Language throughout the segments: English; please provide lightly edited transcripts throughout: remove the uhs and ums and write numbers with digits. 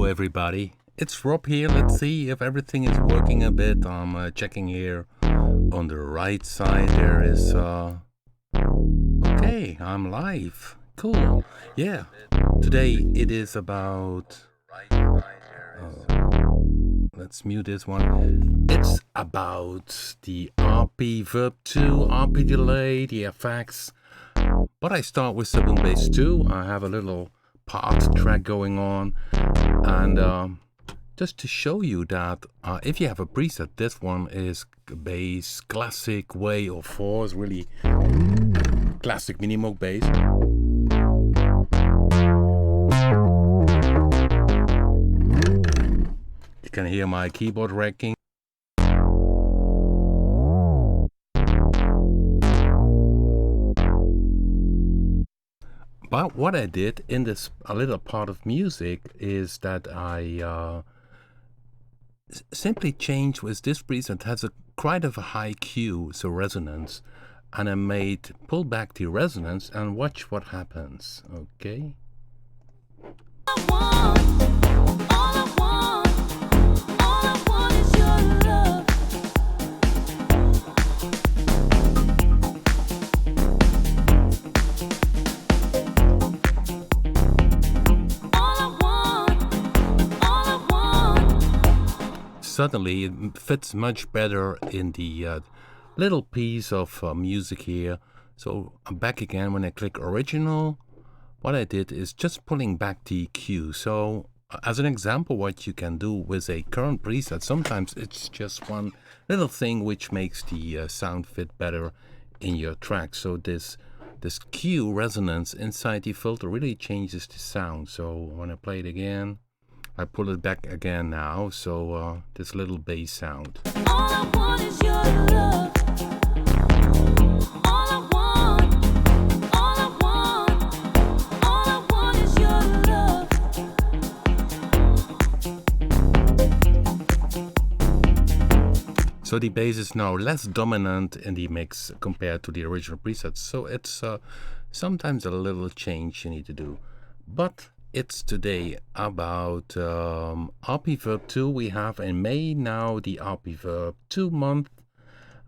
everybody. It's Rob here. Let's see if everything is working a bit. I'm checking here on the right side. There is okay, I'm live. Cool. Yeah. Today it is about let's mute this one. It's about the RP-Reverb 2, RP delay, the effects. But I start with Sub and Bass 2. I have a little part track going on, and just to show you that if you have a preset, this one is bass classic way of 4s, really classic mini-moog bass. You can hear my keyboard racking. But what I did in this a little part of music is that I simply changed with this preset. Has a quite of a high Q, so resonance, and I pull back the resonance and watch what happens. Okay. Suddenly it fits much better in the little piece of music here. So I'm back again. When I click original, what I did is just pulling back the Q. So as an example, what you can do with a current preset, sometimes it's just one little thing which makes the sound fit better in your track. So this Q resonance inside the filter really changes the sound. So when I play it again, I pull it back again now, so this little bass sound. All I want is your love. All I want, all I want, all I want is your love. So the bass is now less dominant in the mix compared to the original presets. So it's sometimes a little change you need to do. But it's today about RP-Reverb 2. We have in May now the RP-Reverb 2 month,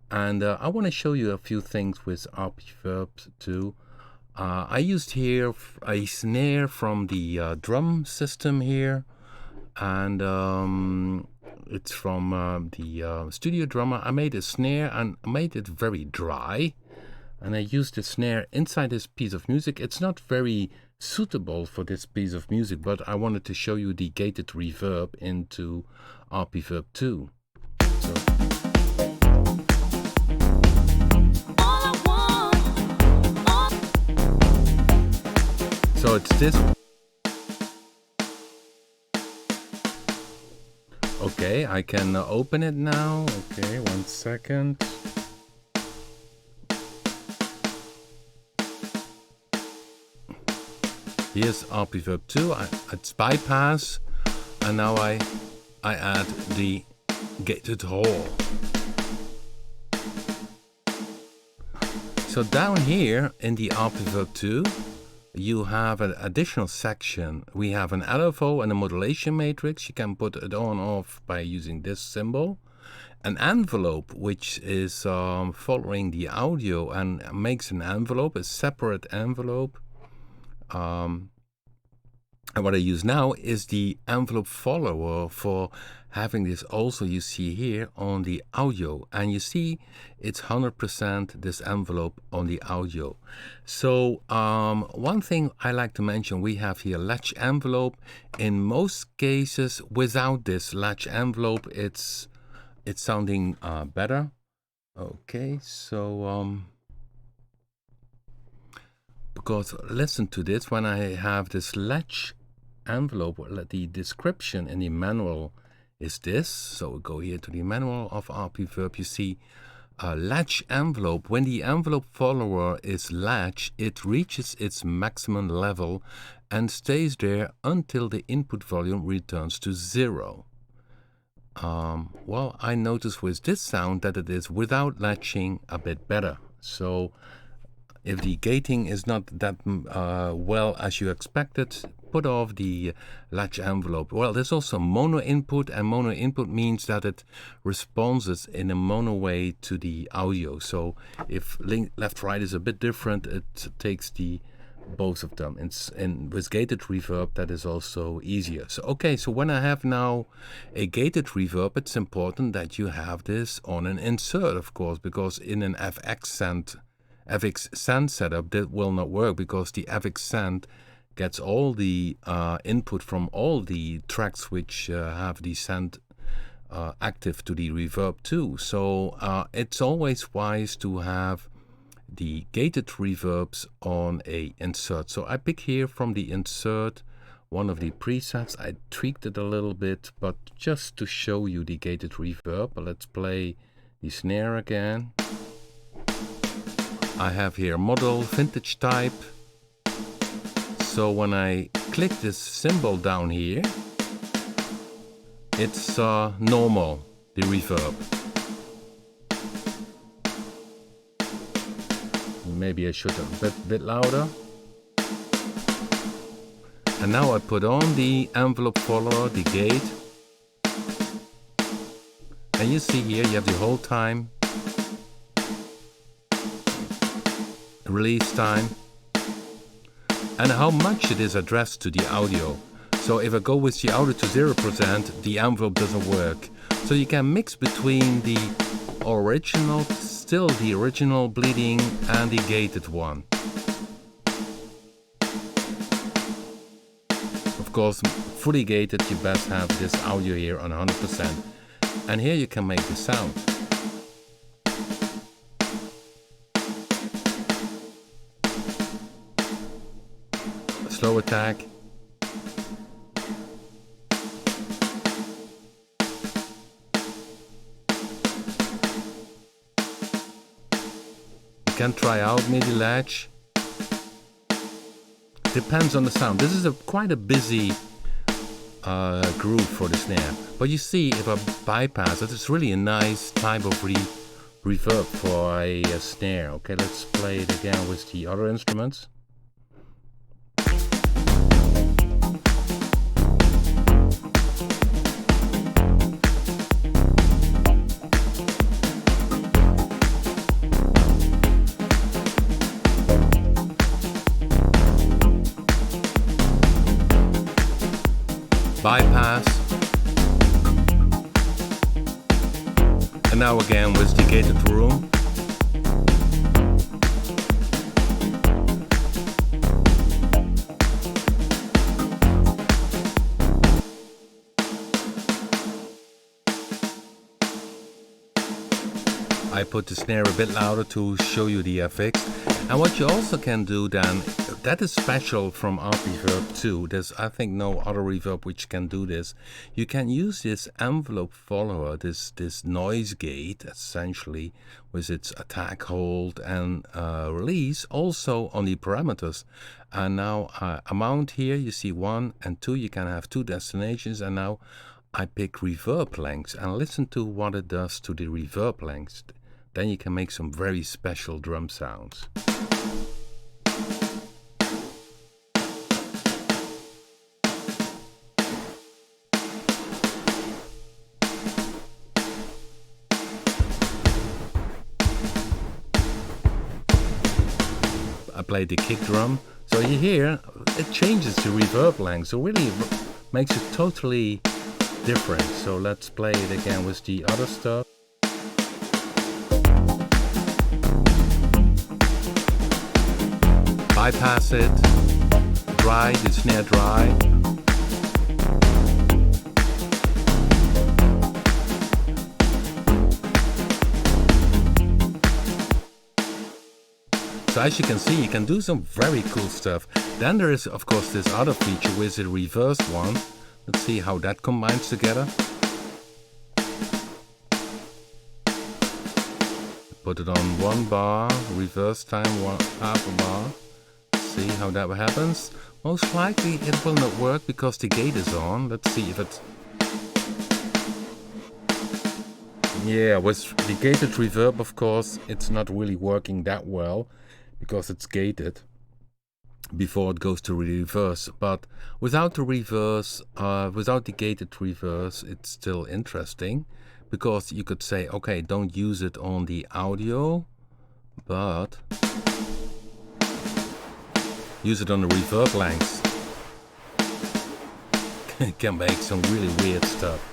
and I want to show you a few things with RP-Reverb 2. I used here a snare from the drum system here, and it's from the Studio Drummer. I made a snare and I made it very dry, and I used the snare inside this piece of music. It's not very suitable for this piece of music, but I wanted to show you the gated reverb into RP-Reverb 2. So it's this. Okay, I can open it now. Okay, 1 second. Here's RP-Reverb 2, it's bypass, and now I add the gated hall. So down here in the RP-Reverb 2, you have an additional section. We have an LFO and a modulation matrix. You can put it on off by using this symbol. An envelope, which is following the audio and makes an envelope, a separate envelope. And what I use now is the envelope follower for having this also, you see here on the audio, and you see it's 100% this envelope on the audio. So one thing I like to mention, we have here Latch Envelope. In most cases without this Latch Envelope, it's sounding better. Okay, so because listen to this, when I have this Latch Envelope, the description in the manual is this. So we go here to the manual of RP-Reverb. You see Latch Envelope. When the envelope follower is latch, it reaches its maximum level and stays there until the input volume returns to 0. Well, I notice with this sound that it is without latching a bit better. So if the gating is not that well as you expected, put off the latch envelope. Well, there's also mono input, and mono input means that it responds in a mono way to the audio. So if left-right is a bit different, it takes both of them. And with gated reverb, that is also easier. So okay, so when I have now a gated reverb, it's important that you have this on an insert, of course, because in an FX send setup, that will not work, because the FX send gets all the input from all the tracks which have the send active to the reverb too. So it's always wise to have the gated reverbs on a insert. So I pick here from the insert one of the presets. I tweaked it a little bit, but just to show you the gated reverb. Let's play the snare again. I have here model vintage type. So when I click this symbol down here, it's normal, the reverb. Maybe I should have a bit louder. And now I put on the envelope follower, the gate. And you see here, you have the hold time, release time, and how much it is addressed to the audio. So if I go with the audio to 0%, the envelope doesn't work. So you can mix between the original, still the original bleeding, and the gated one. Of course, fully gated, you best have this audio here on 100%. And here you can make the sound. A slow attack. You can try out MIDI latch. Depends on the sound. This is quite a busy groove for the snare. But you see, if I bypass it, it's really a nice type of reverb for a snare. Okay, let's play it again with the other instruments. Bypass, and now again with the gated room. I put the snare a bit louder to show you the FX. And what you also can do then, that is special from RP-Reverb too. There's, I think, no other reverb which can do this. You can use this envelope follower, this noise gate, essentially, with its attack, hold, and release, also on the parameters. And now amount here, you see 1 and 2, you can have 2 destinations. And now I pick reverb lengths and listen to what it does to the reverb lengths. Then you can make some very special drum sounds. I played the kick drum, so you hear it changes the reverb length, so really makes it totally different. So let's play it again with the other stuff. Bypass it, dry, the snare dry. So as you can see, you can do some very cool stuff. Then there is, of course, this other feature with the reversed one. Let's see how that combines together. Put it on 1 bar, reverse time half a bar. See how that happens. Most likely it will not work because the gate is on. Let's see if it's... Yeah, with the gated reverb, of course, it's not really working that well because it's gated. before it goes to reverse. But without the reverse, without the gated reverse, it's still interesting, because you could say, okay, don't use it on the audio, but use it on the reverb lengths. It can make some really weird stuff.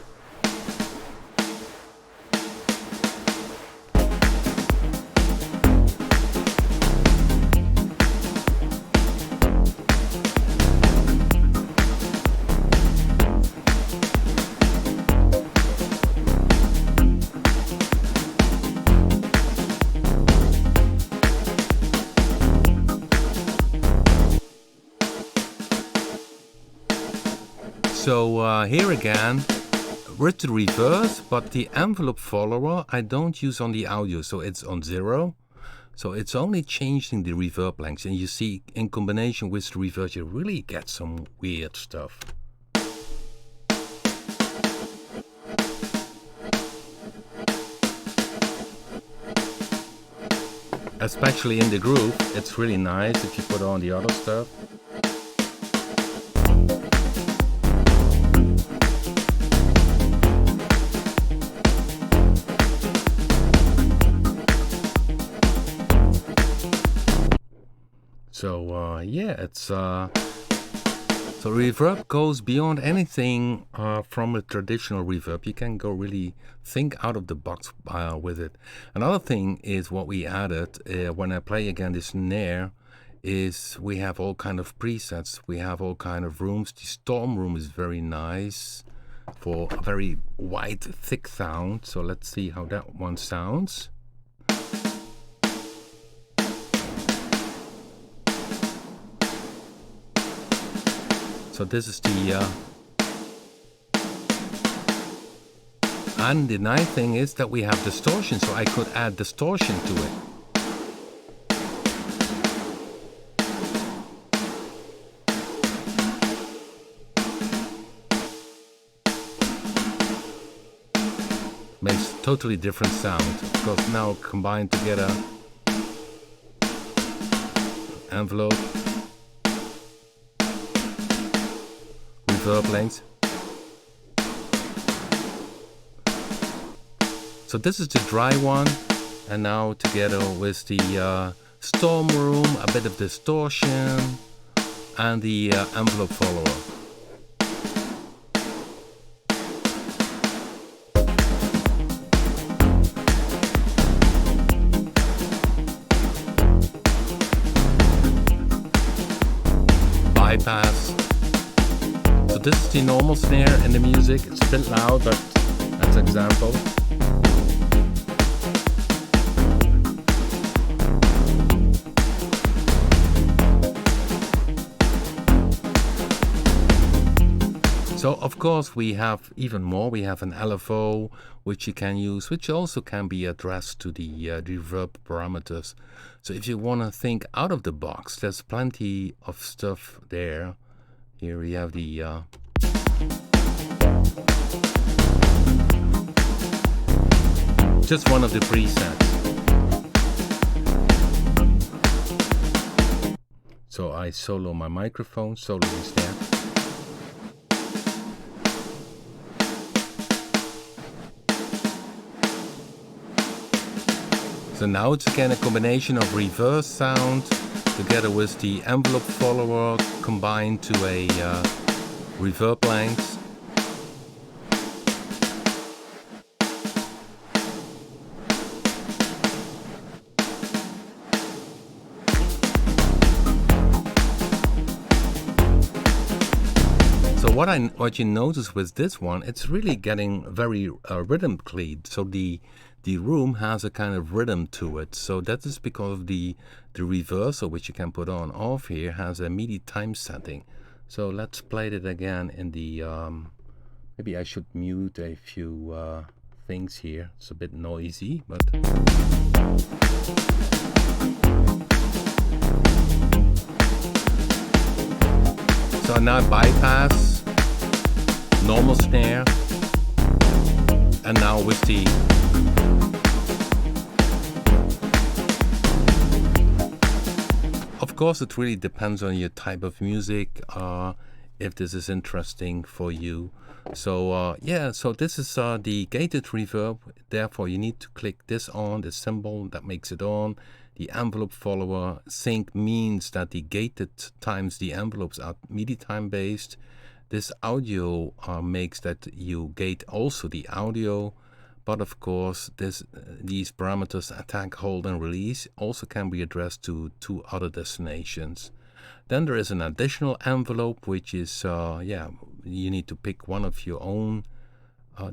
So here again, with the reverse, but the envelope follower I don't use on the audio, so it's on 0. So it's only changing the reverb lengths, and you see in combination with the reverse you really get some weird stuff. Especially in the groove, it's really nice if you put on the other stuff. So yeah, it's so reverb goes beyond anything from a traditional reverb. You can go really think out of the box with it. Another thing is what we added when I play again this snare is we have all kind of presets. We have all kind of rooms. The storm room is very nice for a very wide, thick sound. So let's see how that one sounds. So this is the, and the nice thing is that we have distortion, so I could add distortion to it. Makes totally different sound, because now combined together, envelope, reverb length. So this is the dry one, and now together with the storm room, a bit of distortion, and the envelope follower. Bypass. So this is the normal snare in the music. It's a bit loud, but that's an example. So of course we have even more. We have an LFO which you can use, which also can be addressed to the reverb parameters. So if you want to think out of the box, there's plenty of stuff there. Here we have the just one of the presets. So I solo my microphone, solo the snare. So now it's again a combination of reverse sound together with the envelope follower combined to a reverb length. So what you notice with this one, it's really getting very rhythmically. So the room has a kind of rhythm to it. So that is because of the reversal, which you can put on off here, has a MIDI time setting. So let's play it again in the, maybe I should mute a few things here. It's a bit noisy, but. So now bypass, normal snare, and now with the course, it really depends on your type of music, if this is interesting for you. So yeah, so this is the gated reverb. Therefore, you need to click this on, the symbol that makes it on. The envelope follower sync means that the gated times the envelopes are MIDI time based. This audio makes that you gate also the audio. But of course, these parameters attack, hold, and release also can be addressed to two other destinations. Then there is an additional envelope, which is, yeah, you need to pick one of your own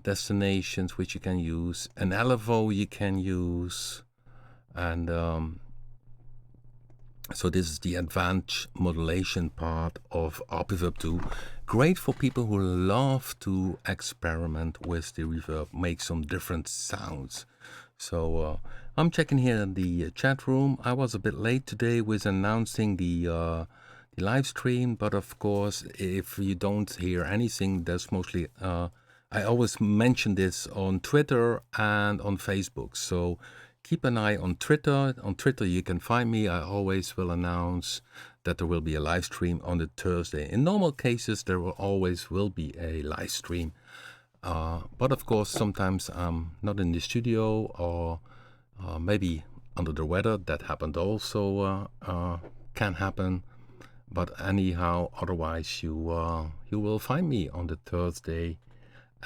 destinations, which you can use. An LFO you can use. And so this is the advanced modulation part of RP-Reverb 2. Great for people who love to experiment with the reverb, make some different sounds. So I'm checking here in the chat room. I was a bit late today with announcing the live stream, but of course, if you don't hear anything, that's mostly, I always mention this on Twitter and on Facebook. So keep an eye on Twitter. On Twitter, you can find me. I always will announce that there will be a live stream on the Thursday. In normal cases, there will always be a live stream. But of course, sometimes I'm not in the studio or maybe under the weather. That happened also, can happen. But anyhow, otherwise, you will find me on the Thursday.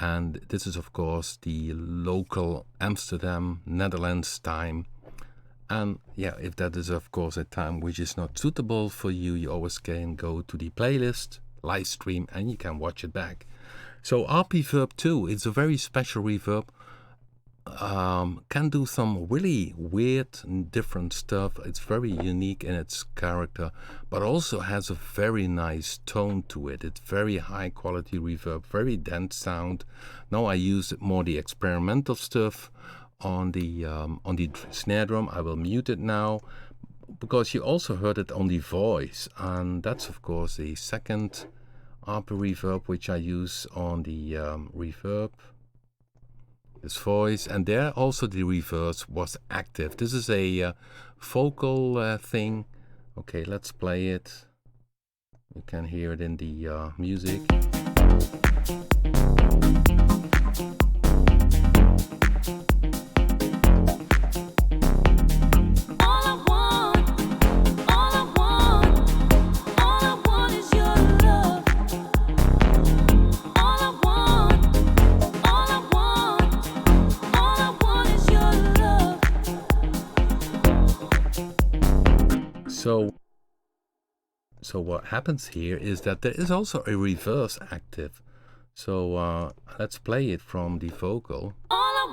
And this is, of course, the local Amsterdam, Netherlands time. And yeah, if that is, of course, a time which is not suitable for you, you always can go to the playlist, live stream, and you can watch it back. So RP-Reverb 2 is a very special reverb. Can do some really weird and different stuff. It's very unique in its character, but also has a very nice tone to it. It's very high quality reverb, very dense sound. Now I use more the experimental stuff on the snare drum. I will mute it now because you also heard it on the voice, and that's of course the second RP-Reverb which I use on the reverb. This voice, and there also the reverse was active. This is a vocal thing. Okay, let's play it. You can hear it in the music. So what happens here is that there is also a reverse active. So let's play it from the vocal. All I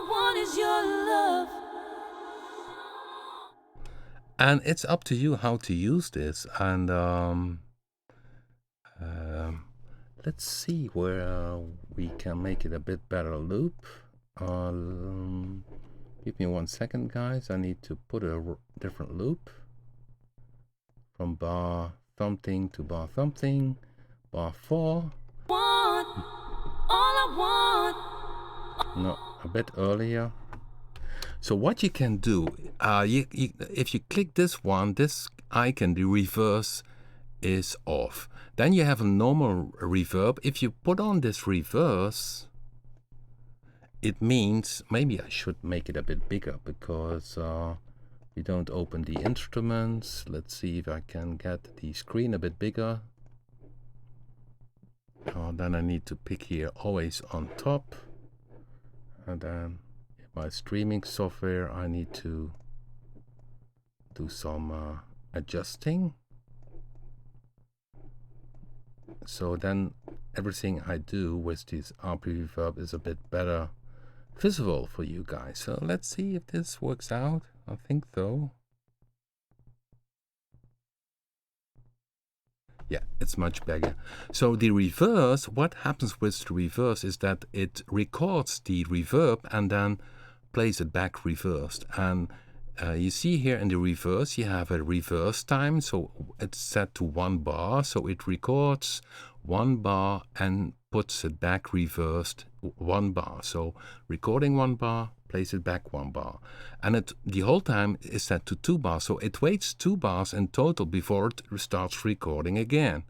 want is your love. And it's up to you how to use this. And let's see where we can make it a bit better loop. Give me 1 second, guys. I need to put a different loop from bar something to bar something, bar 4. No, a bit earlier. So what you can do, if you click this one, this icon, the reverse is off. Then you have a normal reverb. If you put on this reverse, it means, maybe I should make it a bit bigger because we don't open the instruments. Let's see if I can get the screen a bit bigger. Then I need to pick here always on top. And then in my streaming software, I need to do some adjusting. So then everything I do with this RP-Reverb is a bit better visible for you guys. So let's see if this works out. I think so. Yeah, it's much bigger. So the reverse, what happens with the reverse is that it records the reverb and then plays it back reversed. And you see here in the reverse, you have a reverse time. So it's set to 1 bar. So it records 1 bar and puts it back reversed 1 bar. So recording 1 bar, plays it back 1 bar. And the whole time is set to 2 bars, so it waits 2 bars in total before it starts recording again.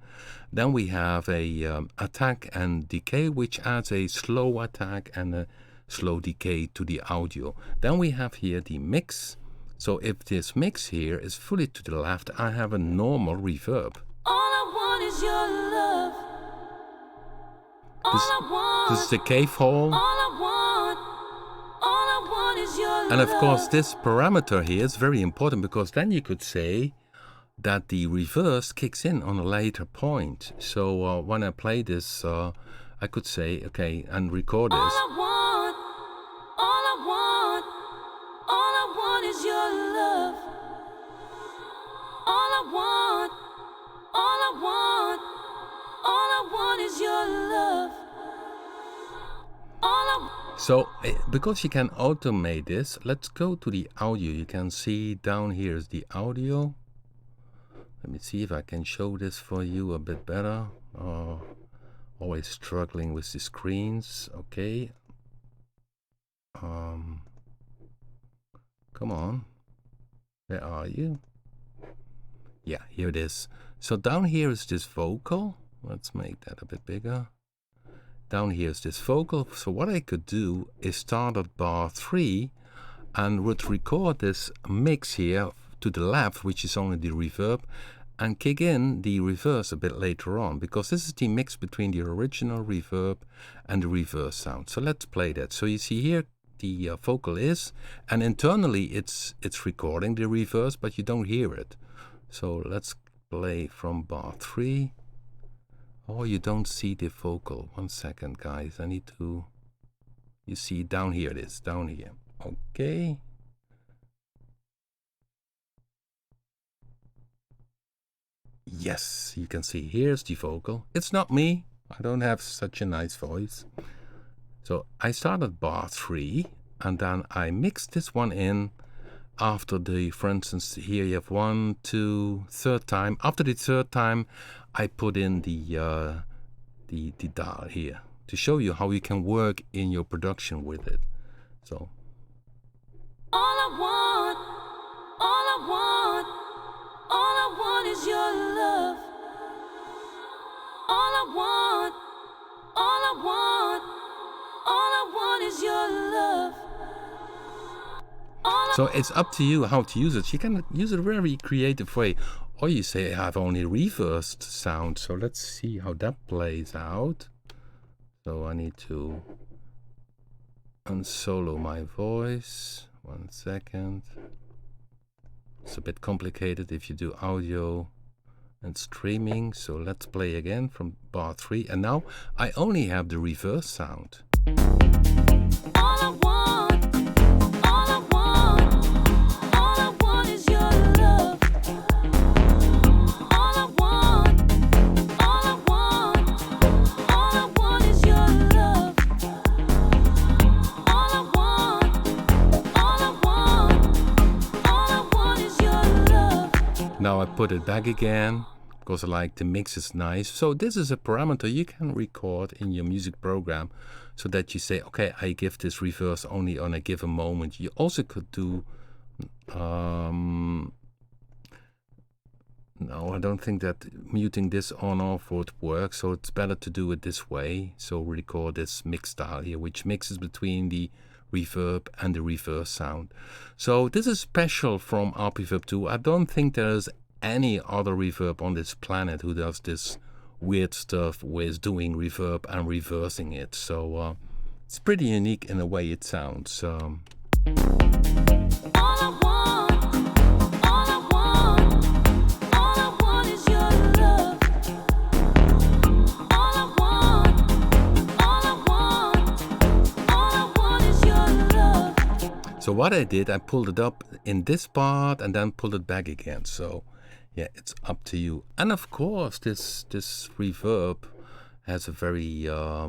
Then we have a attack and decay, which adds a slow attack and a slow decay to the audio. Then we have here the mix. So if this mix here is fully to the left, I have a normal reverb. All I want is your love. All I want. This is the cave hole. All I want is your love. And of course, this parameter here is very important, because then you could say that the reverse kicks in on a later point. So when I play this, I could say, okay, and record this. All I want is your love. All I want is your love. So, because you can automate this, let's go to the audio. You can see down here is the audio. Let me see if I can show this for you a bit better. Always struggling with the screens. Okay. Come on. Where are you? Yeah, here it is. So down here is this vocal. Let's make that a bit bigger. Down here is this vocal. So what I could do is start at bar 3 and would record this mix here to the left, which is only the reverb, and kick in the reverse a bit later on, because this is the mix between the original reverb and the reverse sound. So let's play that. So you see here the vocal is, and internally it's recording the reverse, but you don't hear it. So let's play from bar 3. Oh, you don't see the vocal. 1 second, guys. I need to... You see, down here it is. Down here. Okay. Yes, you can see here's the vocal. It's not me. I don't have such a nice voice. So I start at bar 3, and then I mix this one in after the, for instance, here you have 1, 2, third time. After the third time, I put in the dial here to show you how you can work in your production with it. So. All I want is your love. All I want is your love. So it's up to you how to use it. You can use it a very creative way. Or you say, I have only reversed sound. So let's see how that plays out. So I need to unsolo my voice. 1 second. It's a bit complicated if you do audio and streaming. So let's play again from bar 3. And now I only have the reverse sound. Is your love. All I want is your love. All I want is your love. Now I put it back again because I like the mix is nice. So this is a parameter you can record in your music program, so that you say, okay, I give this reverse only on a given moment. You also could do no, I don't think that muting this on off would work, so it's better to do it this way. So record this mix style here, which mixes between the reverb and the reverse sound. So this is special from RP-Reverb 2. I don't think there's any other reverb on this planet who does this weird stuff with doing reverb and reversing it. So it's pretty unique in the way it sounds. So what I did, I pulled it up in this part and then pulled it back again. So yeah, it's up to you. And of course, this reverb has a very a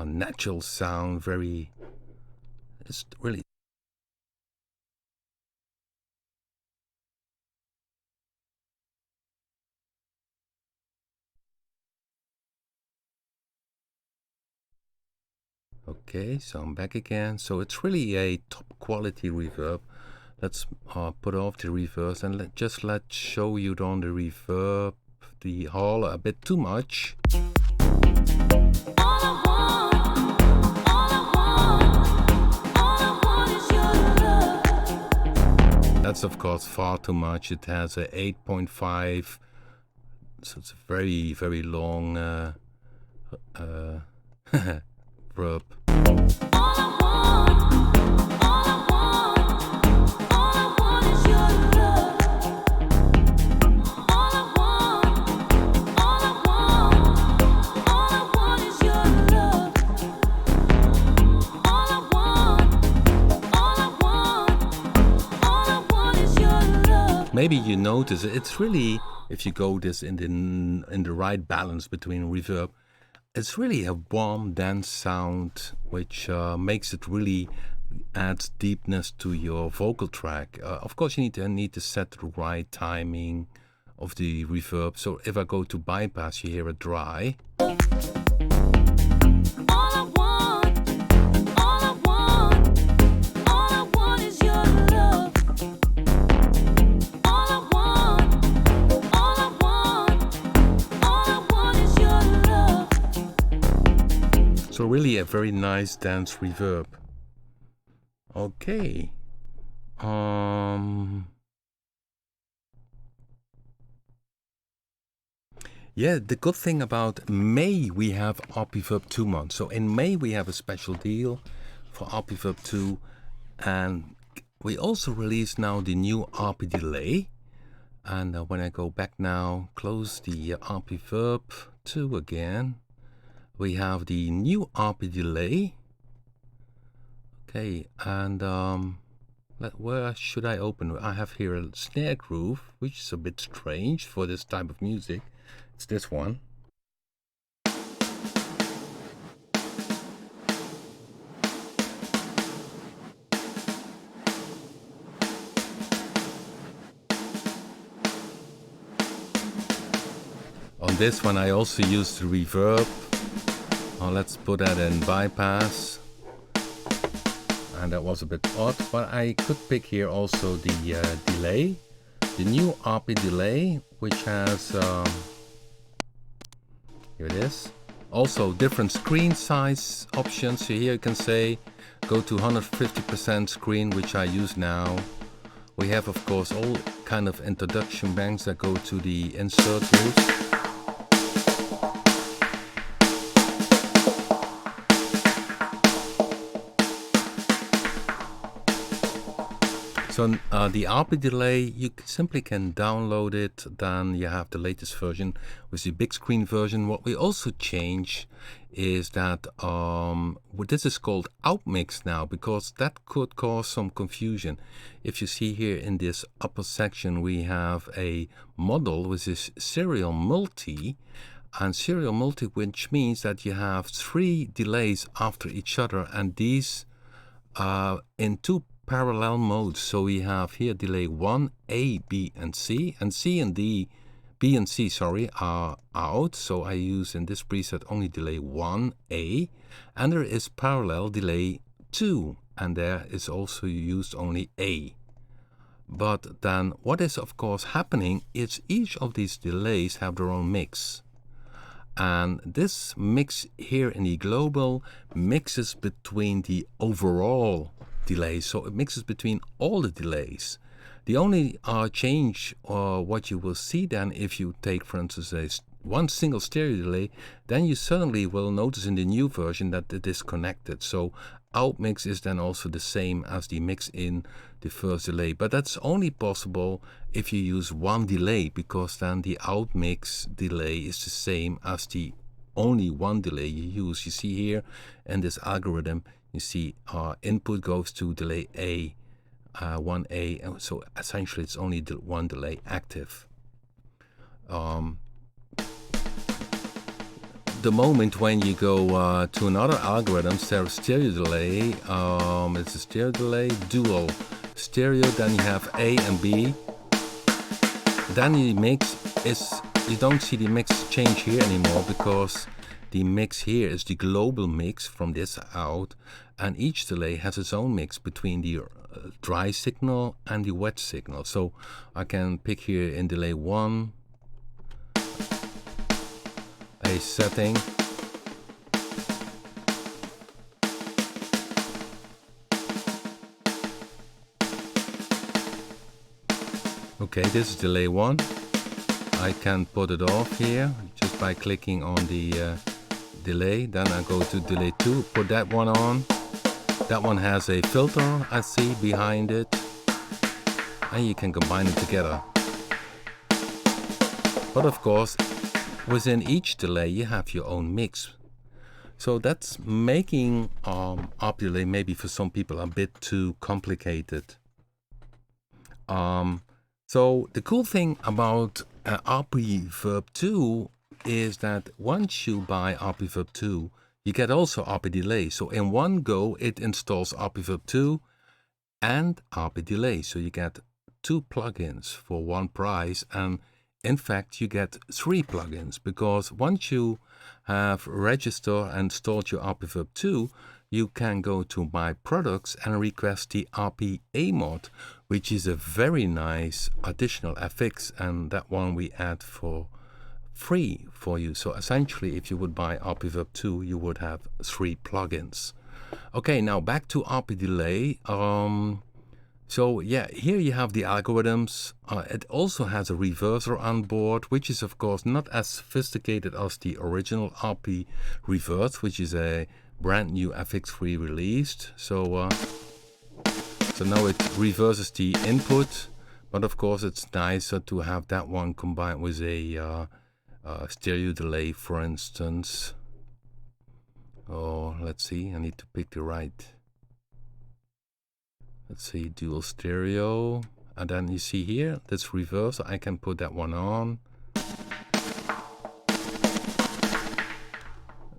natural sound. It's really. Okay, so I'm back again. So it's really a top quality reverb. Let's put off the reverse and let's show you on the reverb, the hall a bit too much. That's of course far too much. It has a 8.5, so it's a very, very long verb. Maybe you notice it's really, if you go this in the right balance between reverb, it's really a warm, dense sound, which makes it really adds deepness to your vocal track. Of course, you need to set the right timing of the reverb. So if I go to bypass, you hear a dry. So really a very nice dense reverb. Okay. Yeah, the good thing about May, we have RP-Reverb 2 months. So in May we have a special deal for RP-Reverb 2, and we also release now the new RP delay. And when I go back now, close the RP-Reverb 2 again, we have the new RP delay. Okay, and where should I open? I have here a snare groove, which is a bit strange for this type of music. It's this one. On this one I also use the reverb. Let's put that in bypass. And that was a bit odd, but I could pick here also the delay, the new RP delay, which has, here it is, also different screen size options. So here you can say, go to 150% screen, which I use now. We have of course all kind of introduction banks that go to the insert routes. So the RP delay, you simply can download it, then you have the latest version with the big screen version. What we also change is that this is called outmix now, because that could cause some confusion. If you see here in this upper section, we have a model with this serial multi, and serial multi, which means that you have 3 delays after each other, and these in 2 parallel modes. So we have here delay 1, A, B, and C, and C and D, B and C, sorry, are out. So I use in this preset only delay 1, A, and there is parallel delay 2, and there is also used only A. But then what is of course happening is each of these delays have their own mix. And this mix here in the global mixes between the overall delays, so it mixes between all the delays. The only change, or what you will see then, if you take for instance one single stereo delay, then you suddenly will notice in the new version that it is connected. So outmix is then also the same as the mix in the first delay, but that's only possible if you use one delay, because then the outmix delay is the same as the only one delay you use. You see here in this algorithm, you see our input goes to delay A, 1A, and so essentially it's only one delay active. The moment when you go to another algorithm, stereo delay, it's a stereo delay, dual stereo, then you have A and B. Then the mix is, you don't see the mix change here anymore, because the mix here is the global mix from this out, and each delay has its own mix between the dry signal and the wet signal. So I can pick here in delay 1 a setting. Okay, this is delay 1. I can put it off here just by clicking on the delay. Then I go to delay 2, put that one on. That one has a filter, I see, behind it. And you can combine it together. But of course, within each delay you have your own mix. So that's making RP delay maybe for some people a bit too complicated. So the cool thing about RP-Reverb 2 is that once you buy RP-Reverb 2, you get also RP delay. So in one go, it installs RP-Reverb 2 and RP delay. So you get 2 plugins for one price. And in fact, you get 3 plugins, because once you have registered and installed your RP-Reverb 2, you can go to My Products and request the RPA mod, which is a very nice additional FX, and that one we add for free for you. So essentially, if you would buy RP-Reverb 2, you would have 3 plugins. Okay, now back to RP delay. So yeah, here you have the algorithms. It also has a reverser on board, which is of course not as sophisticated as the original RP reverse, which is a brand new FX3 released. So now it reverses the input, but of course it's nicer to have that one combined with a stereo delay, for instance. Oh, let's see, I need to pick the right. Let's see, dual stereo. And then you see here, that's reverse. So I can put that one on.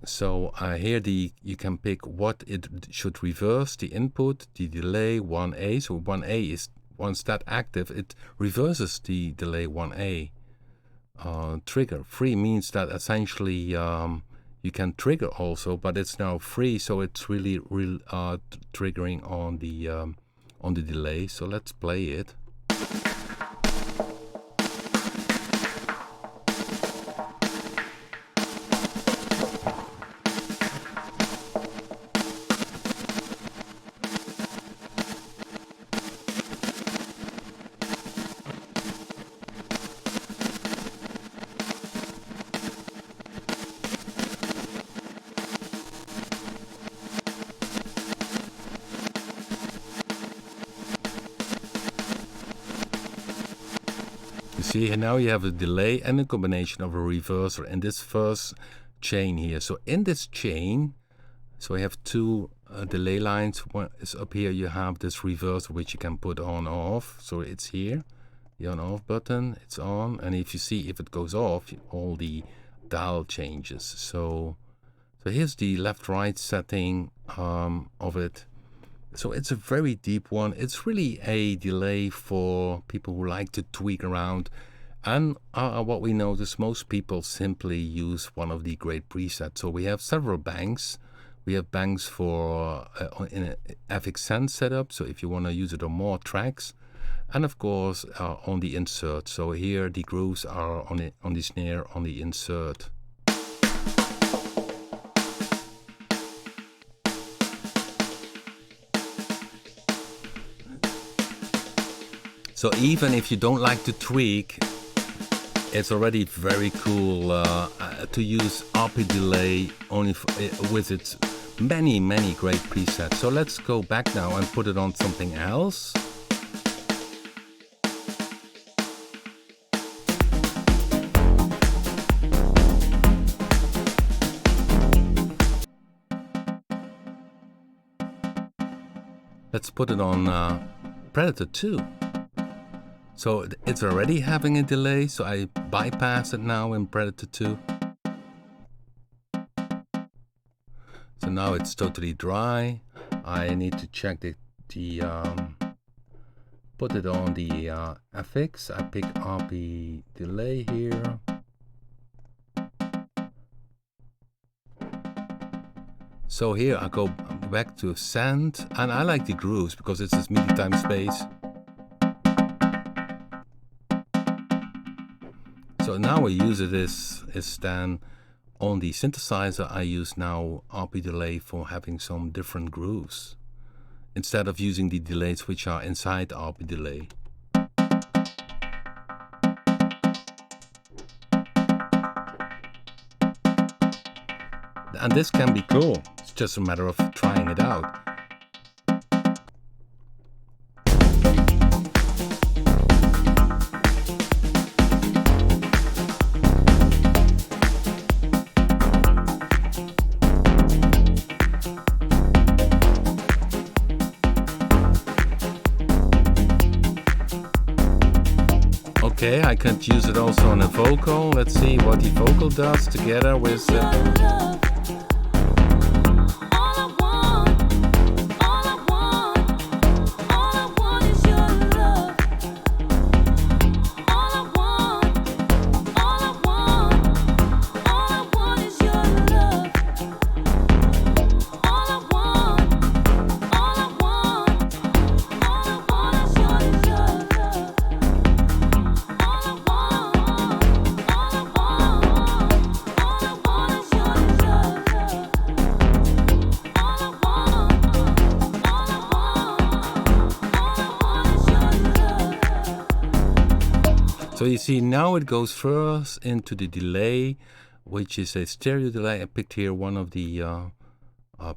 So here you can pick what it should reverse, the input, the delay 1A. So 1A is, once that active, it reverses the delay 1A. Trigger free means that essentially you can trigger also, but it's now free, so it's really triggering on the delay. So let's play it. See, now you have a delay and a combination of a reverser in this first chain here. So in this chain, so I have 2 delay lines. One is up here, you have this reverser which you can put on off. So it's here, the on off button, it's on. And if you see, if it goes off, all the dial changes. So here's the left right setting of it. So it's a very deep one. It's really a delay for people who like to tweak around. And what we notice, most people simply use one of the great presets. So we have several banks. We have banks for in an FX Sense setup. So if you want to use it on more tracks, and of course on the insert. So here the grooves are on the snare on the insert. So even if you don't like to tweak, it's already very cool to use RP delay only with its many great presets. So let's go back now and put it on something else. Let's put it on Predator 2. So it's already having a delay, so I bypass it now in Predator 2. So now it's totally dry. I need to check put it on the FX. I pick RP delay here. So here I go back to send, and I like the grooves because it's this MIDI time space. So now I use it is then on the synthesizer. I use now RP delay for having some different grooves instead of using the delays which are inside RP delay. And this can be cool. It's just a matter of trying it out. Okay, I could use it also on a vocal. Let's see what the vocal does together with So you see now it goes first into the delay, which is a stereo delay. I picked here one of the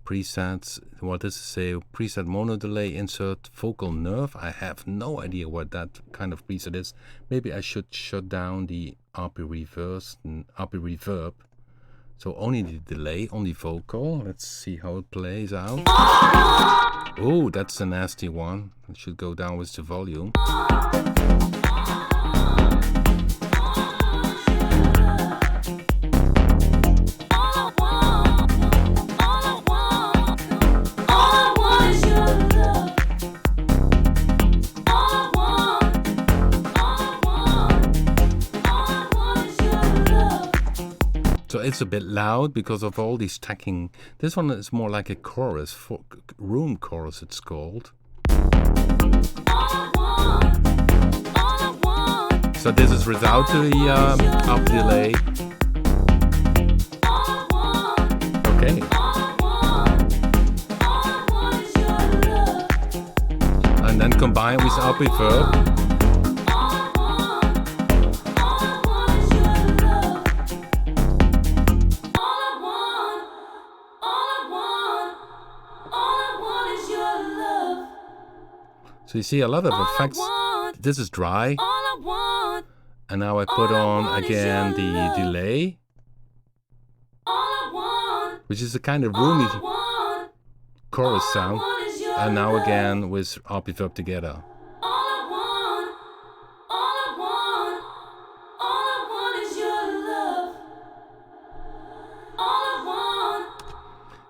presets. What does it say? Preset mono delay, insert vocal nerve. I have no idea what that kind of preset is. Maybe I should shut down the RP-Reverb. So only the delay on the vocal. Let's see how it plays out. Oh, that's a nasty one. It should go down with the volume. So it's a bit loud because of all these stacking. This one is more like a chorus, room chorus it's called. So this is without the up delay. Okay. And then combine with RP-Reverb. So you see a lot of effects. This is dry. And now I put on again the delay, which is a kind of roomy chorus sound. And now again with RP-Reverb together.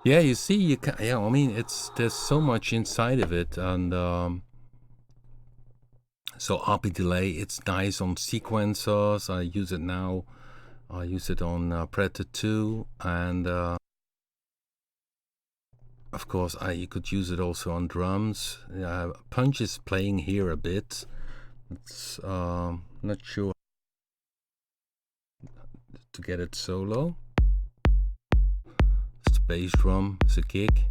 Yeah, you see, you can. Yeah, I mean, there's so much inside of it, and so RP delay, it's nice on sequencers. I use it now. I use it on Predator 2, and of course, you could use it also on drums. Punch is playing here a bit. It's not sure to get it solo. It's the bass drum. It's a kick.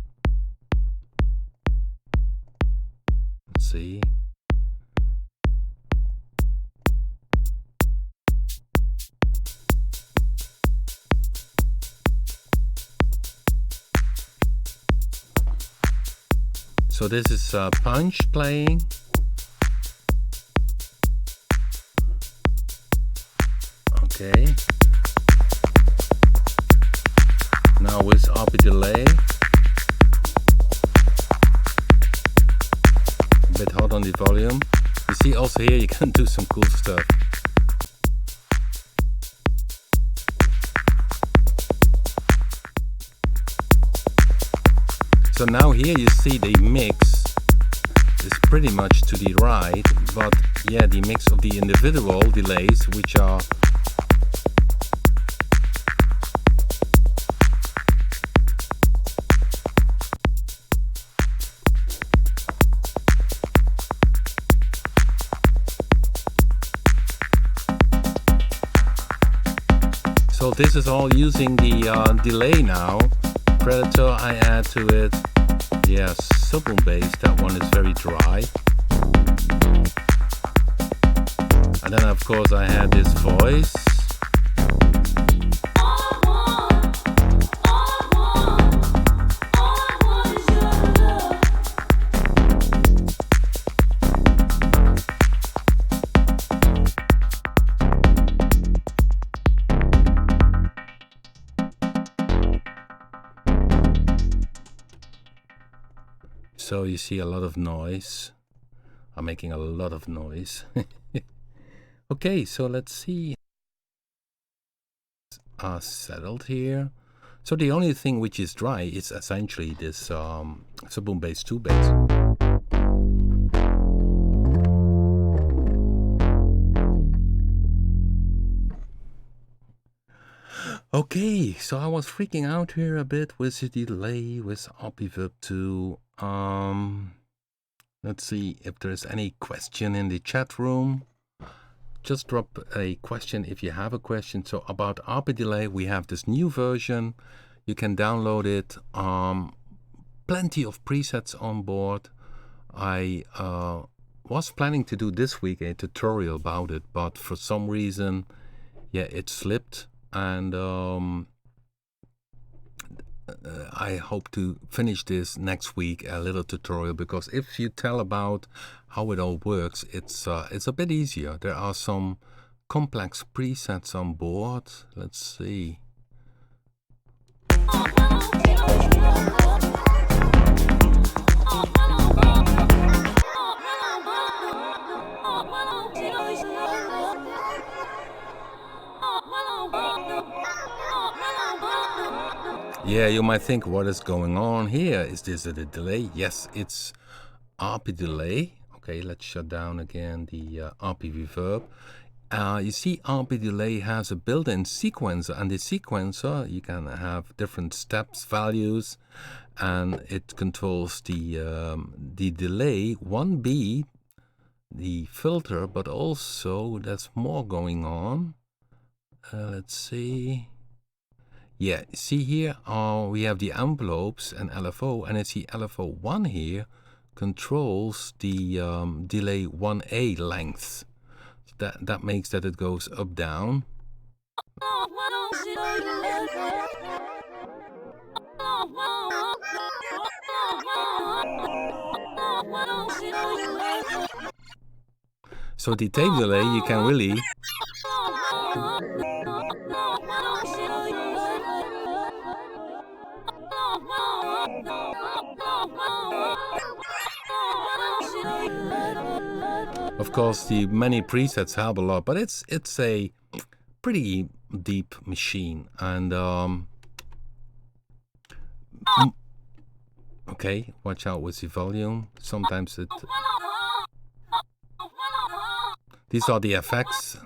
Let's see. So this is Punch playing. Okay. Now with RP delay. A bit hot on the volume. You see also here you can do some cool stuff. So now here you see the mix is pretty much to the right, but yeah, the mix of the individual delays, which are this is all using the delay now. Predator I add to it. Yeah, sub-boom bass, that one is very dry. And then of course I had this voice. So you see a lot of noise. I'm making a lot of noise. Okay, so let's see. Settled here. So the only thing which is dry is essentially this sub-boom bass 2 bass. Okay, so I was freaking out here a bit with the delay with RP-Reverb 2. Let's see if there's any question in the chat room. Just drop a question if you have a question. So about RP delay, we have this new version. You can download it. Plenty of presets on board. I was planning to do this week a tutorial about it, but for some reason, yeah, it slipped. And I hope to finish this next week, a little tutorial, because if you tell about how it all works, it's a bit easier. There are some complex presets on board. Let's see. Yeah, you might think, what is going on here? Is this a delay? Yes, it's RP delay. Okay, let's shut down again the RP-Reverb. You see, RP delay has a built-in sequencer, and the sequencer, you can have different steps, values, and it controls the delay, 1B, the filter, but also there's more going on. Let's see. Yeah, see here, we have the envelopes and LFO, and it's the LFO 1 here controls the delay 1A length. That makes that it goes up, down. So the tape delay, you can really of course, the many presets help a lot, but it's a pretty deep machine. And okay, watch out with the volume. Sometimes it. These are the effects.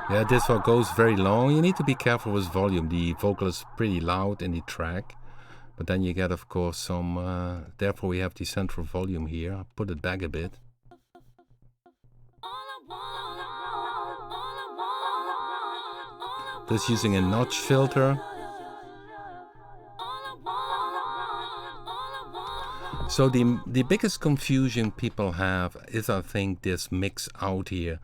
Yeah, this one goes very long. You need to be careful with volume. The vocal is pretty loud in the track, but then you get, of course, some. Therefore, we have the central volume here. I'll put it back a bit. This using a notch filter. So the biggest confusion people have is, I think, this mix out here.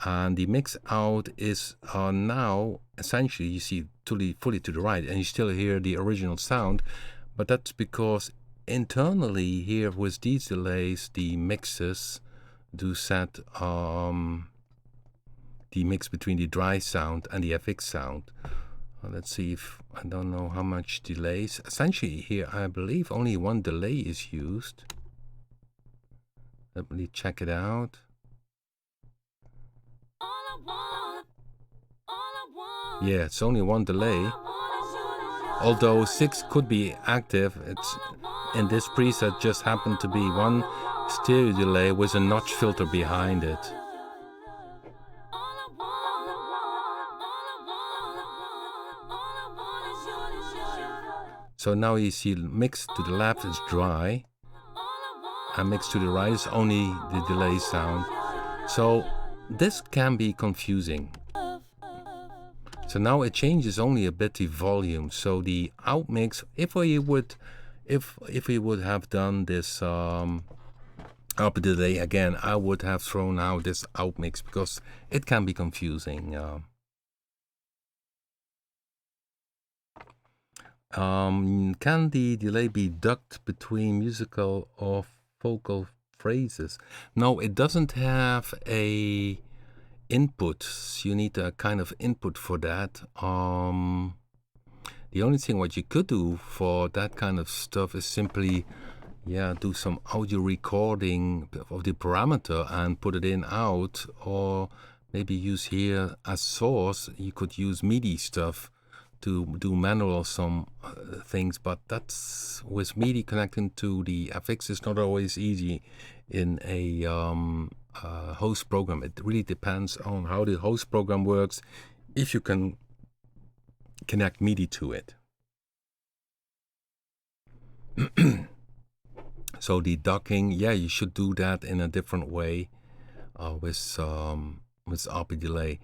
And the mix out is now essentially, you see, fully to the right, and you still hear the original sound, but that's because internally here with these delays, the mixes do set the mix between the dry sound and the FX sound. Let's see if, I don't know how much delays. Essentially here, I believe only one delay is used. Let me check it out. Yeah, it's only one delay. Although 6 could be active, it's in this preset just happened to be one stereo delay with a notch filter behind it. So now you see mix to the left is dry, and mix to the right is only the delay sound. So this can be confusing. So now it changes only a bit the volume. So the outmix, if we would have done this up delay again, I would have thrown out this outmix because it can be confusing. Can the delay be ducked between musical or vocal phrases? No, it doesn't have a input. You need a kind of input for that. The only thing what you could do for that kind of stuff is simply do some audio recording of the parameter and put it in out, or maybe use here as source. You could use MIDI stuff to do manual some things, but that's with MIDI connecting to the FX is not always easy in a host program. It really depends on how the host program works, if you can connect MIDI to it. So the docking, you should do that in a different way with RP delay.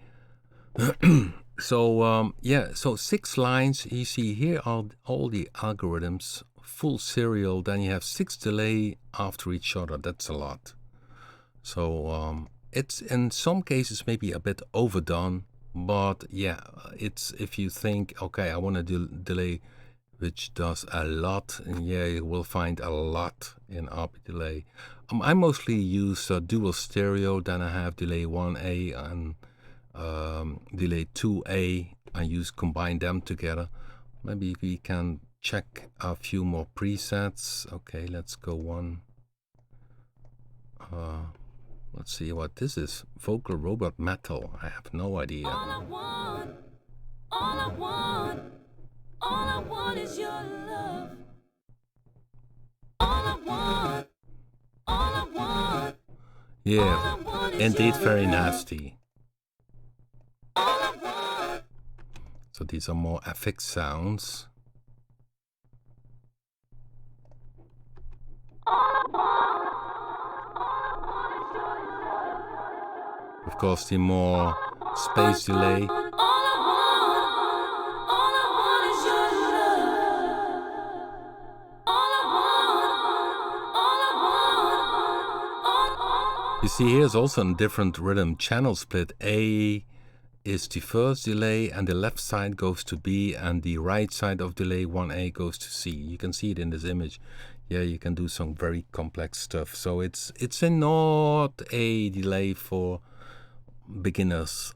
So so 6 lines. You see here are all the algorithms, full serial. Then you have 6 delay after each other. That's a lot. So it's in some cases maybe a bit overdone, but it's if you think, okay, I want to do delay which does a lot, and you will find a lot in RP delay. I mostly use dual stereo. Then I have delay 1A and delay 2A. I combine them together. Maybe we can check a few more presets. Okay, let's go one. Let's see what this is. Vocal robot metal. I have no idea. All I want is your love. All I want. Yeah, indeed, very nasty. So these are more FX sounds. Of course, the more space delay. You see, here's also a different rhythm channel split. A is the first delay, and the left side goes to B, and the right side of delay 1A goes to C. You can see it in this image. Yeah, you can do some very complex stuff. So it's not a delay for beginners,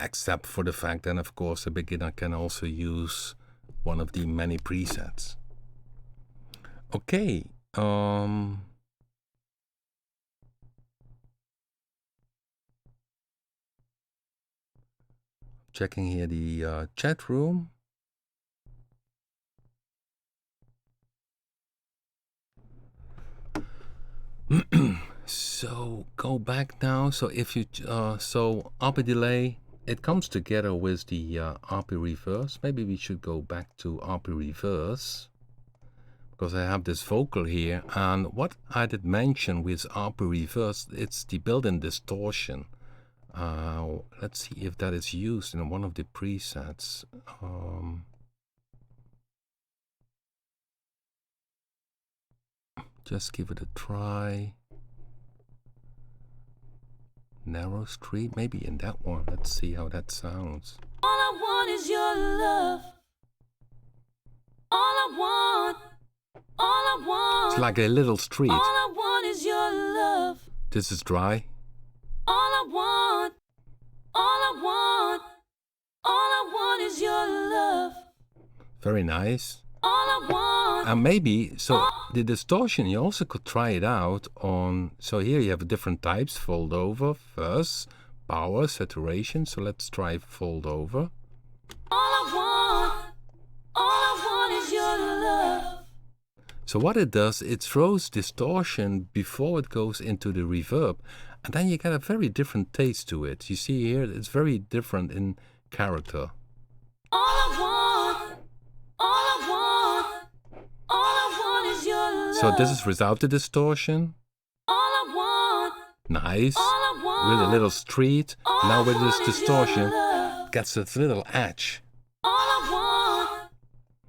except for the fact that, of course, a beginner can also use one of the many presets. Okay. Checking here the chat room. So go back now. So if you so RP delay, it comes together with the RP reverse. Maybe we should go back to RP reverse, because I have this vocal here, and what I did mention with RP reverse, it's the built-in distortion. Let's see if that is used in one of the presets. Just give it a try. Narrow street, maybe in that one. Let's see how that sounds. All I want is your love. All I want. All I want. It's like a little street. All I want is your love. This is dry. All I want. All I want. All I want is your love. Very nice. All I want. And maybe, so the distortion, you also could try it out on, so here you have different types, fold over, fuzz, power, saturation. So let's try fold over. All I want is your love. So what it does, it throws distortion before it goes into the reverb. And then you get a very different taste to it. You see here, it's very different in character. All I want. All I want. All I want is your love. So this is without the distortion. All I want, Nice. all I want. With a little street. All Now I with this want is your distortion, love. gets this little edge. All I want,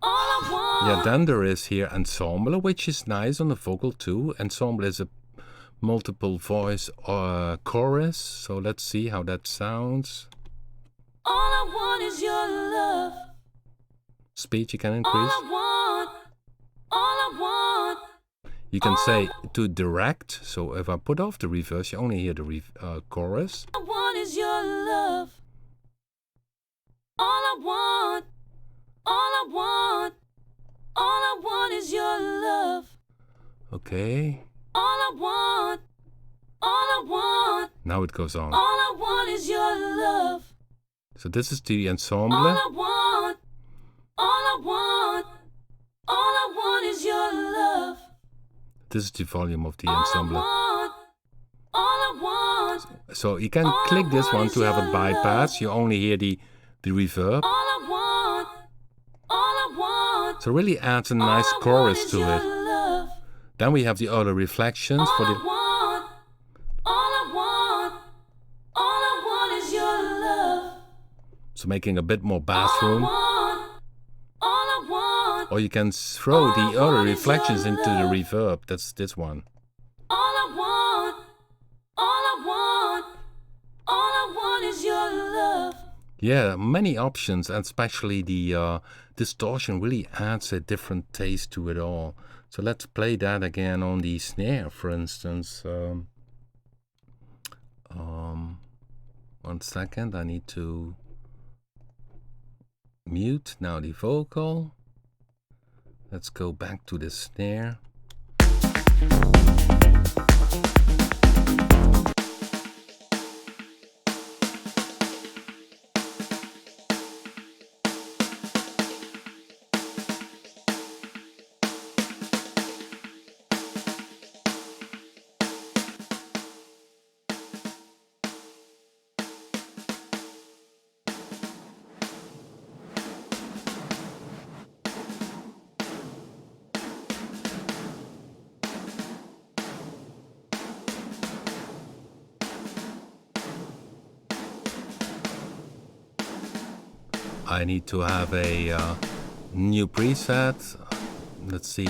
all I want. Yeah, then there is here ensemble, which is nice on the vocal too. Ensemble is a multiple voice chorus. So let's see how that sounds. All I want is your love. Speed you can All increase. I want, all I want. You can say to direct. So if I put off the reverse, you only hear the chorus. All I want is your love. All I want, all I want. All I want is your love. Okay. All I want, all I want. Now it goes on. All I want is your love. So this is the ensemble. All I want, all I want. All I want is your love. This is the volume of the All I ensemble. want, all I want. So you can click this one to have it bypass. You only hear the reverb. All I want, all I want. So it really adds a nice All I chorus want is to your it. love. Then we have the other reflections All for I the. want, all I want. All I want is your love. So making a bit more All I bathroom. want, all I want. Or you can throw the other reflections into the reverb. That's this one. All I want, all I want. All I want is your love. Yeah, many options, and especially the distortion really adds a different taste to it all. So let's play that again on the snare, for instance. 1 second, I need to mute now the vocal. Let's go back to the snare. I need to have a new preset. Let's see.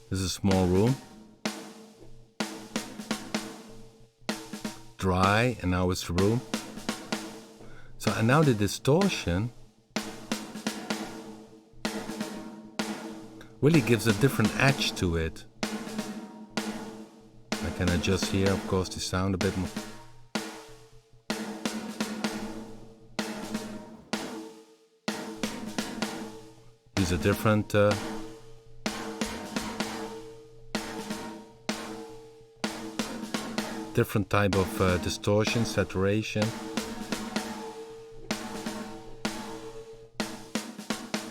This is a small room. Dry, and now it's room. So, and now the distortion really gives a different edge to it. I can adjust here, of course, the sound a bit more. Use a different different type of distortion, saturation.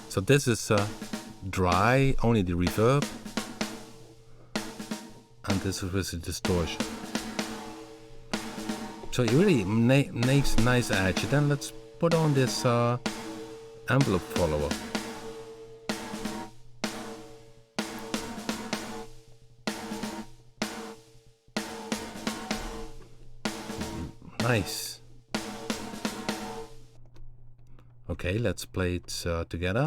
So this is dry, only the reverb. And this is with the distortion. So it really makes nice edge. Then let's put on this envelope follower. Nice. Okay, let's play it together.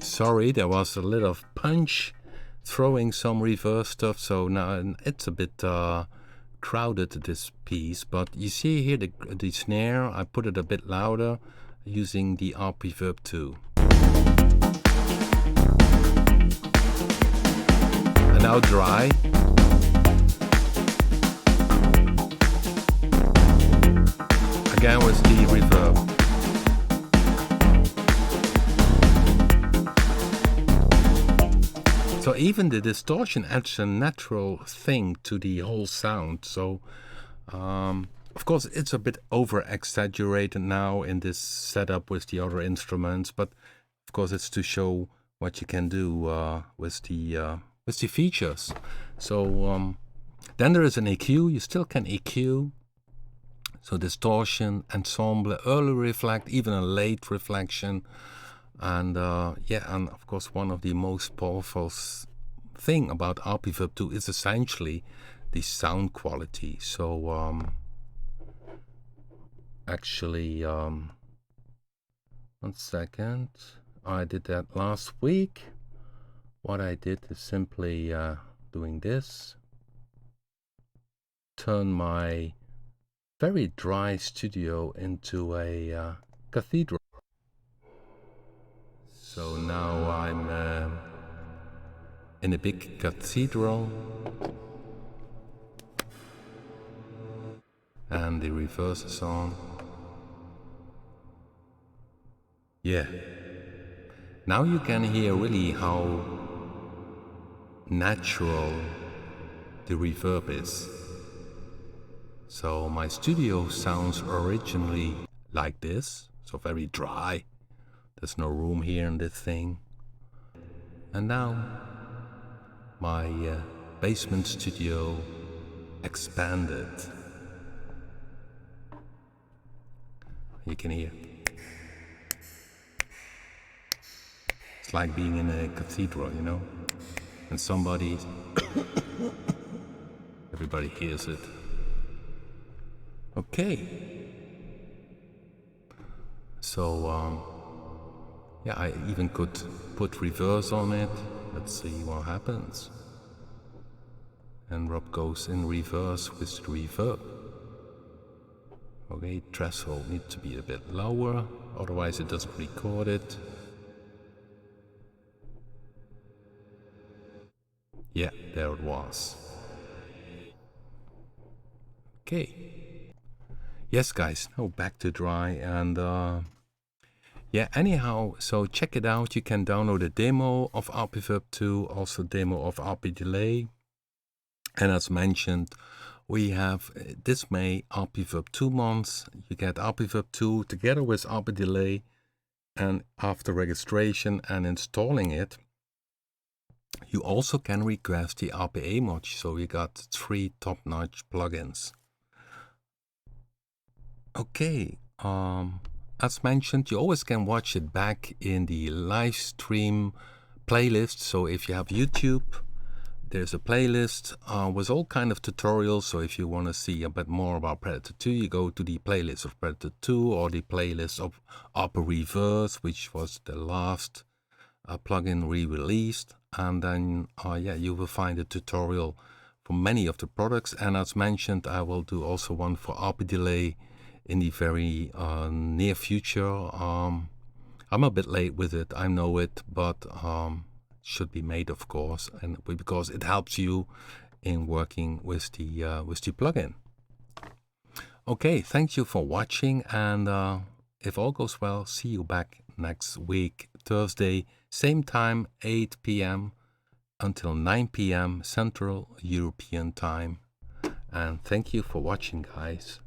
Sorry, there was a little punch throwing some reverse stuff, so now it's a bit crowded, this piece. But you see here the snare, I put it a bit louder using the RP-Reverb 2. And now dry. Again with the reverb. even the distortion adds a natural thing to the whole sound. So, of course, it's a bit over-exaggerated now in this setup with the other instruments, but of course, it's to show what you can do with the features. So then there is an EQ. You still can EQ. So distortion, ensemble, early reflect, even a late reflection. And and of course, one of the most powerful thing about RP-Reverb 2 is essentially the sound quality. So actually, 1 second, I did that last week. What I did is simply doing this. Turn my very dry studio into a cathedral. So now I'm in a big cathedral, and the reverse is on. Yeah. Now you can hear really how natural the reverb is. So my studio sounds originally like this, so very dry. There's no room here in this thing. And now my basement studio expanded. You can hear. It's like being in a cathedral, you know? And everybody hears it. Okay. So, I even could put reverse on it. Let's see what happens. And Rob goes in reverse with the reverb. Okay, threshold needs to be a bit lower, otherwise it doesn't record it. Yeah, there it was. Okay. Yes, guys, now back to dry. And anyhow, so check it out. You can download a demo of RP-Reverb 2, also demo of RP Delay. And as mentioned, we have this May RP-Reverb 2 months. You get RP-Reverb 2 together with RP Delay, and after registration and installing it, you also can request the RPA mod. So you got 3 top-notch plugins. Okay, as mentioned, you always can watch it back in the live stream playlist. So if you have YouTube, there's a playlist with all kind of tutorials. So if you want to see a bit more about Predator 2, you go to the playlist of Predator 2 or the playlist of RP-Reverb, which was the last plugin re-released. And then, you will find a tutorial for many of the products. And as mentioned, I will do also one for RP Delay in the very near future. I'm a bit late with it, I know it, but should be made, of course, and because it helps you in working with the plugin. Okay, thank you for watching, and if all goes well, see you back next week, Thursday, same time, 8 p.m. until 9 p.m. Central European Time. And thank you for watching, guys.